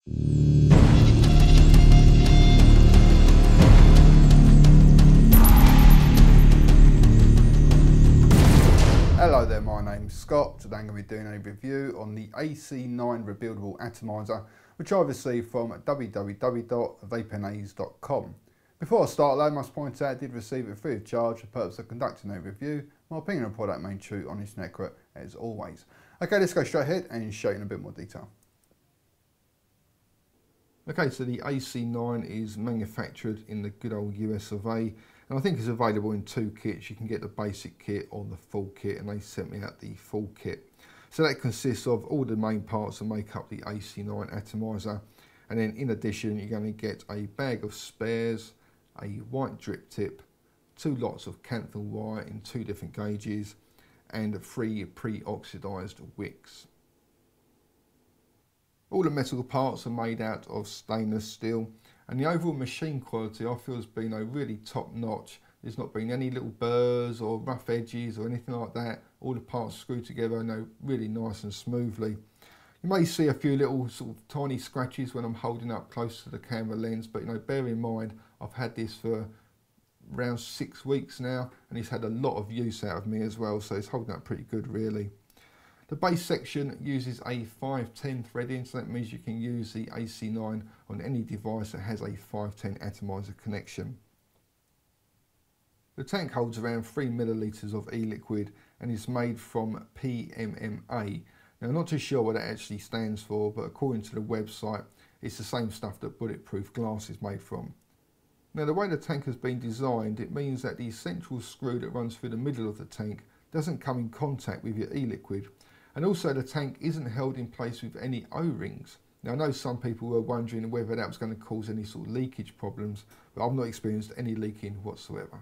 Hello there, my name's Scott. Today I'm going to be doing a review on the AC9 Rebuildable Atomiser, which I received from www.vapenase.com. Before I start though, I must point out I did receive it free of charge for the purpose of conducting a review. My opinion on the product remains true, honest and accurate as always. Okay, let's go straight ahead and show you in a bit more detail. Okay, so the AC9 is manufactured in the good old US of A, and I think it's available in two kits. You can get the basic kit or the full kit, and they sent me out the full kit. So that consists of all the main parts that make up the AC9 atomizer, and then in addition you're going to get a bag of spares, a white drip tip, 2 lots of canthal wire in 2 different gauges, and 3 pre-oxidized wicks. All the metal parts are made out of stainless steel, and the overall machine quality I feel has been really top notch. There's not been any little burrs or rough edges or anything like that. All the parts screwed together really nice and smoothly. You may see a few little sort of tiny scratches when I'm holding up close to the camera lens, but bear in mind I've had this for around 6 weeks now, and it's had a lot of use out of me as well, so it's holding up pretty good really. The base section uses a 510 threading, so that means you can use the AC9 on any device that has a 510 atomizer connection. The tank holds around 3 millilitres of e-liquid and is made from PMMA. Now, I'm not too sure what that actually stands for, but according to the website, it's the same stuff that bulletproof glass is made from. Now, the way the tank has been designed, it means that the central screw that runs through the middle of the tank doesn't come in contact with your e-liquid. And also the tank isn't held in place with any O-rings. Now I know some people were wondering whether that was going to cause any sort of leakage problems, but I've not experienced any leaking whatsoever.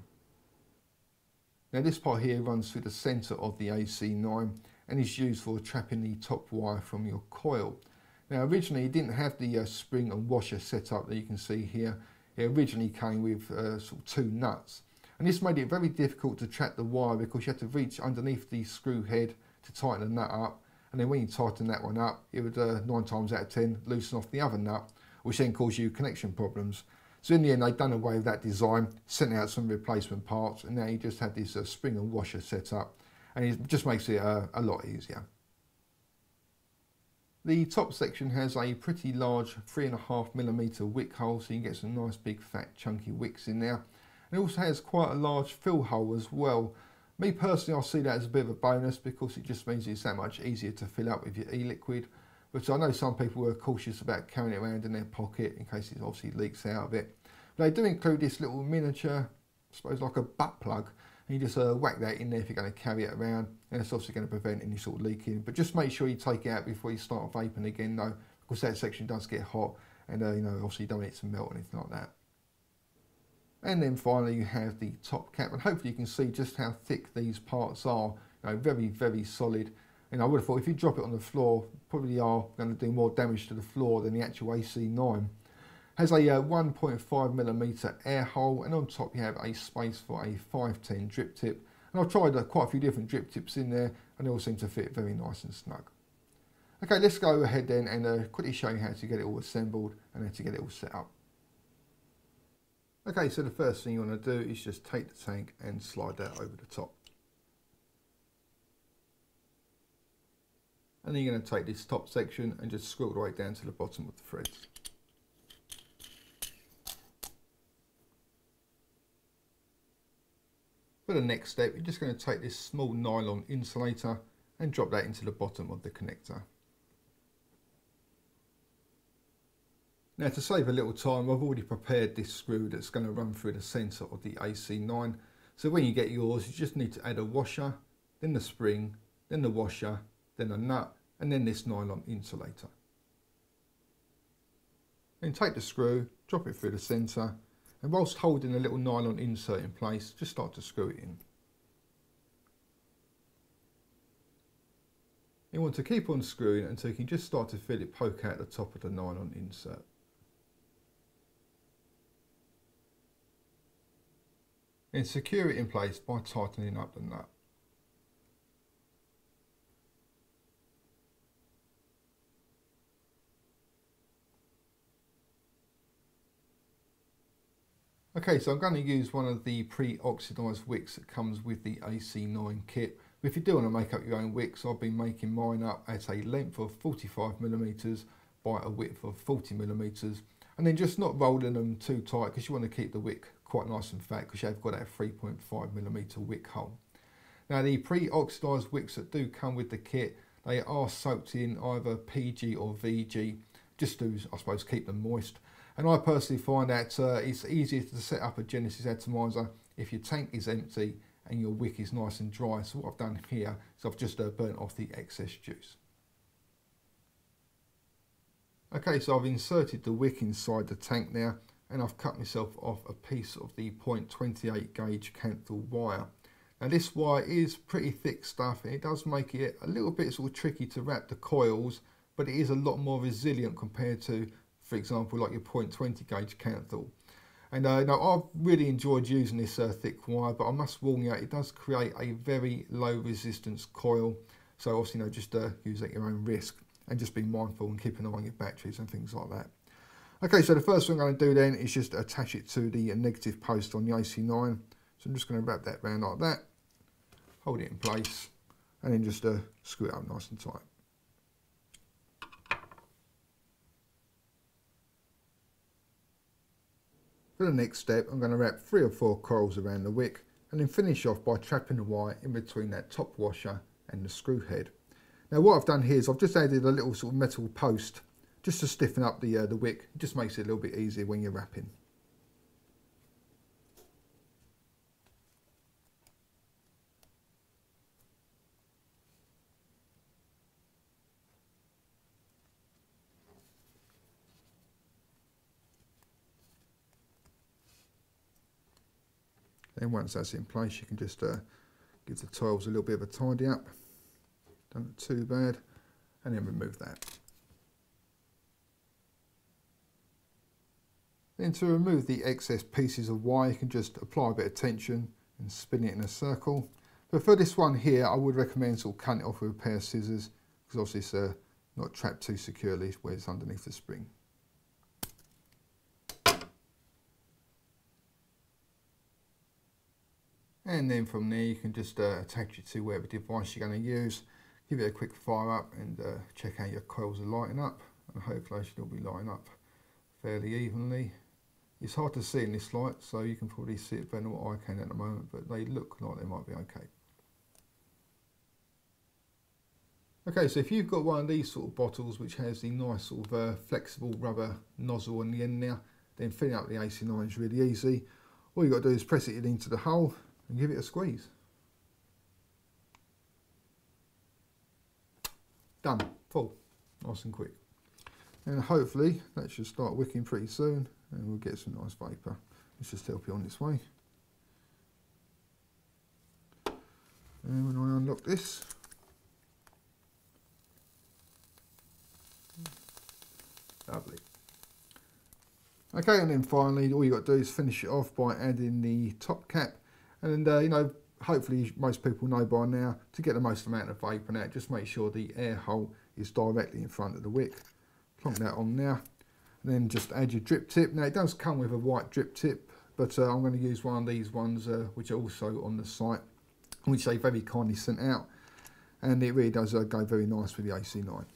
Now this part here runs through the centre of the AC9 and is used for trapping the top wire from your coil. Now originally it didn't have the spring and washer set up that you can see here. It originally came with sort of 2 nuts. And this made it very difficult to trap the wire because you had to reach underneath the screw head to tighten the nut up, and then when you tighten that one up, it would 9 times out of 10 loosen off the other nut, which then cause you connection problems. So in the end they've done away with that design, sent out some replacement parts, and now you just have this spring and washer set up, and it just makes it a lot easier. The top section has a pretty large 3.5mm wick hole, so you can get some nice big fat chunky wicks in there. And it also has quite a large fill hole as well. Me personally, I see that as a bit of a bonus because it just means it's that much easier to fill up with your e-liquid. But I know some people are cautious about carrying it around in their pocket in case it obviously leaks out of it. But they do include this little miniature, I suppose like a butt plug, and you just whack that in there if you're going to carry it around, and it's obviously going to prevent any sort of leaking. But just make sure you take it out before you start vaping again though, because that section does get hot, and obviously you don't want it to melt or anything like that. And then finally you have the top cap, and hopefully you can see just how thick these parts are. Very, very solid. And I would have thought if you drop it on the floor, probably are going to do more damage to the floor than the actual AC9. Has a 1.5mm air hole, and on top you have a space for a 510 drip tip. And I've tried quite a few different drip tips in there, and they all seem to fit very nice and snug. Okay, let's go ahead then and quickly show you how to get it all assembled and how to get it all set up. Okay, so the first thing you want to do is just take the tank and slide that over the top. And then you're going to take this top section and just screw it right down to the bottom of the threads. For the next step, you're just going to take this small nylon insulator and drop that into the bottom of the connector. Now to save a little time, I've already prepared this screw that's going to run through the centre of the AC9. So when you get yours, you just need to add a washer, then the spring, then the washer, then a nut, and then this nylon insulator. Then take the screw, drop it through the centre, and whilst holding a little nylon insert in place, just start to screw it in. You want to keep on screwing until you can just start to feel it poke out the top of the nylon insert. Then secure it in place by tightening up the nut. Okay, so I'm going to use one of the pre-oxidised wicks that comes with the AC9 kit. If you do want to make up your own wicks, I've been making mine up at a length of 45mm by a width of 40mm, and then just not rolling them too tight because you want to keep the wick quite nice and fat because you've got that 3.5mm wick hole. Now the pre-oxidised wicks that do come with the kit, they are soaked in either PG or VG, just to, I suppose, keep them moist. And I personally find that it's easier to set up a Genesis atomizer if your tank is empty and your wick is nice and dry. So what I've done here is I've just burnt off the excess juice. Okay, so I've inserted the wick inside the tank now, and I've cut myself off a piece of the 0.28 gauge Canthal wire. Now this wire is pretty thick stuff, and it does make it a little bit sort of tricky to wrap the coils, but it is a lot more resilient compared to, for example, like your 0.20 gauge Canthal. And now I've really enjoyed using this thick wire, but I must warn you, it does create a very low resistance coil. So obviously, just use at your own risk, and just be mindful and keep an eye on your batteries and things like that. Okay, so the first thing I'm going to do then is just attach it to the negative post on the AC9. So I'm just going to wrap that round like that, hold it in place, and then just screw it up nice and tight. For the next step, I'm going to wrap 3 or 4 coils around the wick and then finish off by trapping the wire in between that top washer and the screw head. Now what I've done here is I've just added a little sort of metal post just to stiffen up the wick. It just makes it a little bit easier when you're wrapping. Then once that's in place, you can just give the tiles a little bit of a tidy up. Don't look too bad, and then remove that. Then to remove the excess pieces of wire, you can just apply a bit of tension and spin it in a circle. But for this one here, I would recommend sort of cutting it off with a pair of scissors, because obviously it's not trapped too securely where it's underneath the spring. And then from there you can just attach it to whatever device you're going to use. Give it a quick fire up and check how your coils are lighting up. And hopefully they should all be lighting up fairly evenly. It's hard to see in this light, so you can probably see it better than what I can at the moment, but they look like they might be okay. Okay, so if you've got one of these sort of bottles which has the nice sort of flexible rubber nozzle on the end now, then filling up the AC9 is really easy. All you've got to do is press it into the hole and give it a squeeze. Done, full, nice and quick. And hopefully that should start wicking pretty soon and we'll get some nice vapour. Let's just help you on this way. And when I unlock this, lovely. Okay, and then finally all you got to do is finish it off by adding the top cap. And hopefully most people know by now, to get the most amount of vapour out, just make sure the air hole is directly in front of the wick. Plonk that on now, and then just add your drip tip. Now it does come with a white drip tip, but I'm going to use one of these ones which are also on the site, which they very kindly sent out, and it really does go very nice with the AC9.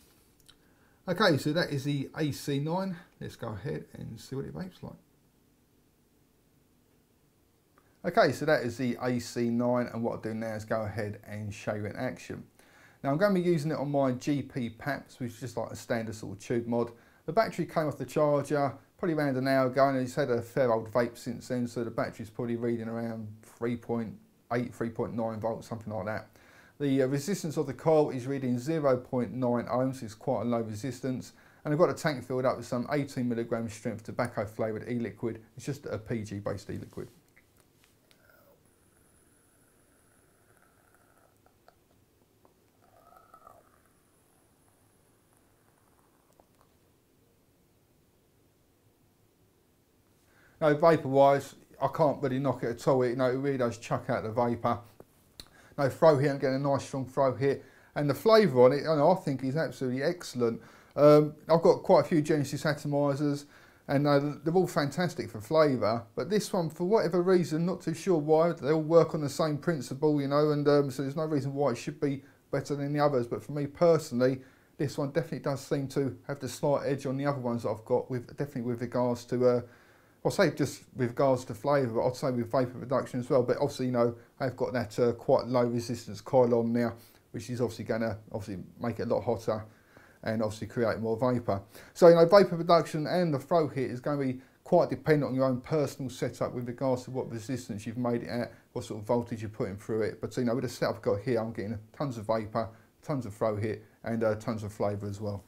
Okay, so that is the AC9. Let's go ahead and see what it vapes like. Okay, so that is the AC9, and what I'll do now is go ahead and show you in action. Now I'm going to be using it on my GP PAPs, which is just like a standard sort of tube mod. The battery came off the charger probably around an hour ago, and it's had a fair old vape since then, so the battery's probably reading around 3.8, 3.9 volts, something like that. The resistance of the coil is reading 0.9 ohms, it's quite a low resistance, and I've got the tank filled up with some 18mg strength tobacco flavoured e-liquid. It's just a PG based e-liquid. No, vapour wise, I can't really knock it at all. It really does chuck out the vapour. No throw hit, I'm getting a nice strong throw hit. And the flavour on it, I think is absolutely excellent. I've got quite a few Genesis atomizers, and they're all fantastic for flavour, but this one, for whatever reason, not too sure why, they all work on the same principle, you know, and so there's no reason why it should be better than the others. But for me personally, this one definitely does seem to have the slight edge on the other ones that I've got, definitely with regards to, I'll say just with regards to flavour, but I'd say with vapour reduction as well. But obviously, you know, I've got that quite low resistance coil on now, which is obviously going to make it a lot hotter and obviously create more vapour. So, you know, vapour reduction and the throw hit is going to be quite dependent on your own personal setup with regards to what resistance you've made it at, what sort of voltage you're putting through it. But, you know, with the setup I've got here, I'm getting tons of vapour, tons of throw hit, and tons of flavour as well.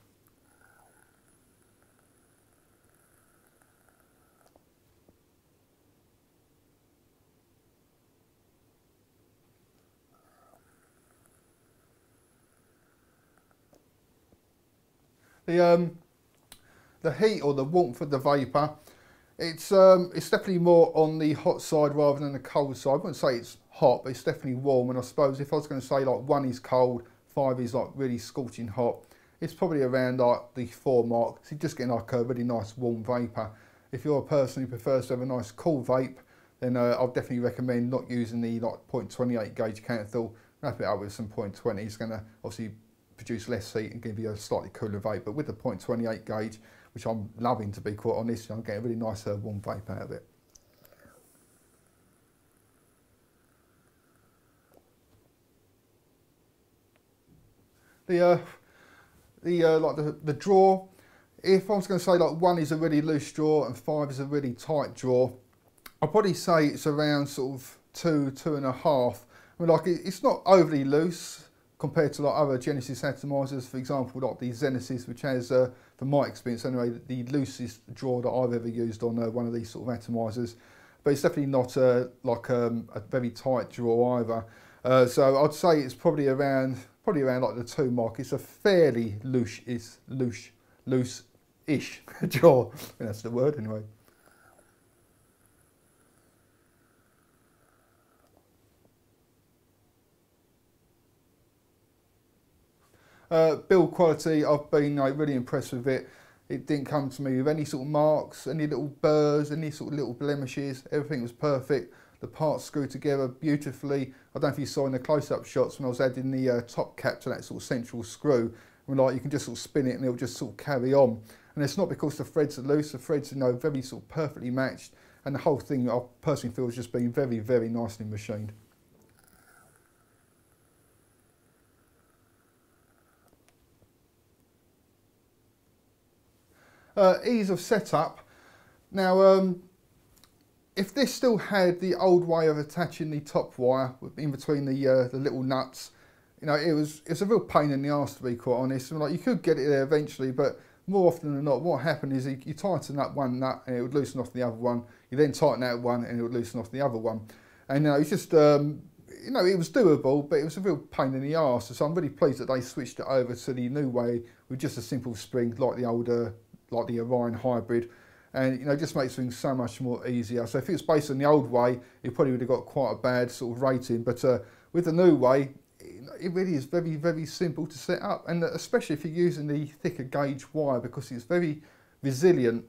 The heat or the warmth of the vapour, it's definitely more on the hot side rather than the cold side. I wouldn't say it's hot, but it's definitely warm. And I suppose if I was going to say like 1 is cold, 5 is like really scorching hot, it's probably around like the 4 mark. So you're just getting like a really nice warm vapour. If you're a person who prefers to have a nice cool vape, then I'll definitely recommend not using the like 0.28 gauge Canthil. Wrap it up with some 0.20. It's going to obviously produce less heat and give you a slightly cooler vape. But with the 0.28 gauge, which I'm loving to be quite honest, I'm getting a really nice warm vape out of it. The draw, if I was going to say like 1 is a really loose draw and 5 is a really tight draw, I'd probably say it's around sort of 2, 2.5. I mean, like it's not overly loose compared to like other Genesis atomizers, for example, like the Genesis, which has, from my experience anyway, the loosest draw that I've ever used on one of these sort of atomizers. But it's definitely not like a very tight draw either. So I'd say it's probably around like the 2 mark. It's a fairly loose-ish draw. I think that's the word anyway. Build quality, I've been really impressed with it. It didn't come to me with any sort of marks, any little burrs, any sort of little blemishes. Everything was perfect. The parts screwed together beautifully. I don't know if you saw in the close-up shots when I was adding the top cap to that sort of central screw. I mean, like you can just sort of spin it and it'll just sort of carry on. And it's not because the threads are loose. The threads are very sort of perfectly matched. And the whole thing, I personally feel, has just been very, very nicely machined. Ease of setup. Now, if this still had the old way of attaching the top wire in between the little nuts, you know, it's a real pain in the arse, to be quite honest. I mean, like you could get it there eventually, but more often than not, what happened is you tighten up one nut and it would loosen off the other one. You then tighten out one and it would loosen off the other one. And it's just, you know, it was doable, but it was a real pain in the arse. So I'm really pleased that they switched it over to the new way with just a simple spring like the older, like the Orion Hybrid, and you know, just makes things so much more easier. So if it was based on the old way, it probably would have got quite a bad sort of rating, but with the new way, it really is very, very simple to set up, and especially if you're using the thicker gauge wire, because it's very resilient.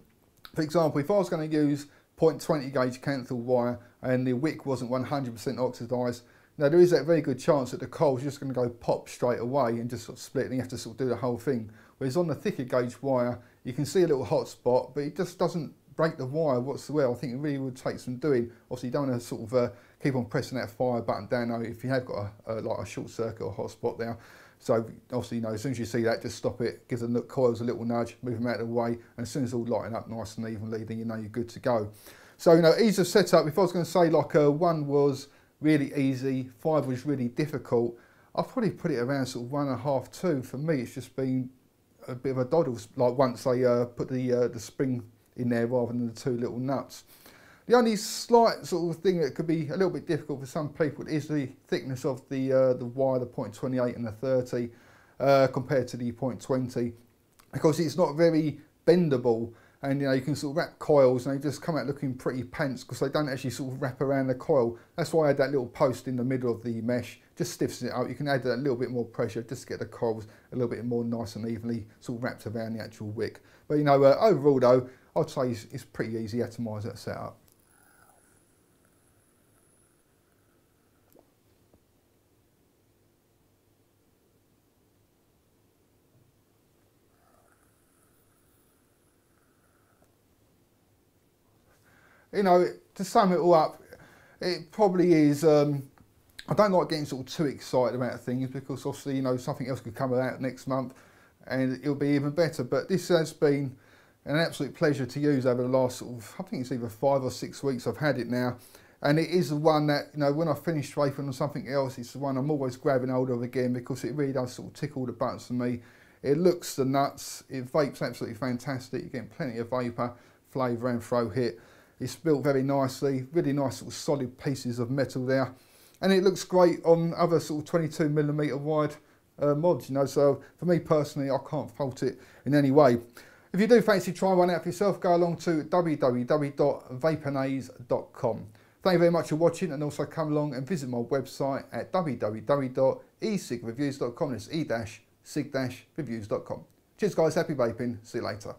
For example, if I was going to use 0.20 gauge Canthil wire and the wick wasn't 100% oxidised, now there is that very good chance that the coil's just going to go pop straight away and just sort of split, and you have to sort of do the whole thing. Whereas on the thicker gauge wire, you can see a little hot spot, but it just doesn't break the wire whatsoever. I think it really would take some doing. Obviously, you don't want to sort of keep on pressing that fire button down if you have got like a short circuit or hot spot there. So obviously, you know, as soon as you see that, just stop it, give the coils a little nudge, move them out of the way, and as soon as it's all lighting up nice and evenly, then you know you're good to go. So, you know, ease of setup, if I was going to say like 1 was really easy, 5 was really difficult, I've probably put it around sort of 1.5, 2. For me, it's just been a bit of a doddle, like once they put the spring in there rather than the 2 little nuts. The only slight sort of thing that could be a little bit difficult for some people is the thickness of the wire, the 0.28 and the 30 compared to the 0.20, because it's not very bendable, and you know, you can sort of wrap coils and they just come out looking pretty pants because they don't actually sort of wrap around the coil. That's why I had that little post in the middle of the mesh, just stiffens it up. You can add a little bit more pressure just to get the coils a little bit more nice and evenly sort of wrapped around the actual wick. But you know, overall though, I'd say it's pretty easy atomizer to set up. You know, to sum it all up, it probably is, I don't like getting sort of too excited about things because obviously, you know, something else could come out next month and it'll be even better. But this has been an absolute pleasure to use over the last sort of, I think it's either 5 or 6 weeks I've had it now. And it is the one that, you know, when I finish strafing on something else, it's the one I'm always grabbing hold of again because it really does sort of tick all the buttons for me. It looks the nuts, it vapes absolutely fantastic, you're getting plenty of vapour, flavour and throw hit. It's built very nicely, really nice sort of solid pieces of metal there. And it looks great on other sort of 22mm wide mods, you know, so for me personally, I can't fault it in any way. If you do fancy trying one out for yourself, go along to www.vapornaze.com. Thank you very much for watching, and also come along and visit my website at www.e-cig-reviews.com. It's e-cig-reviews.com. Cheers guys, happy vaping, see you later.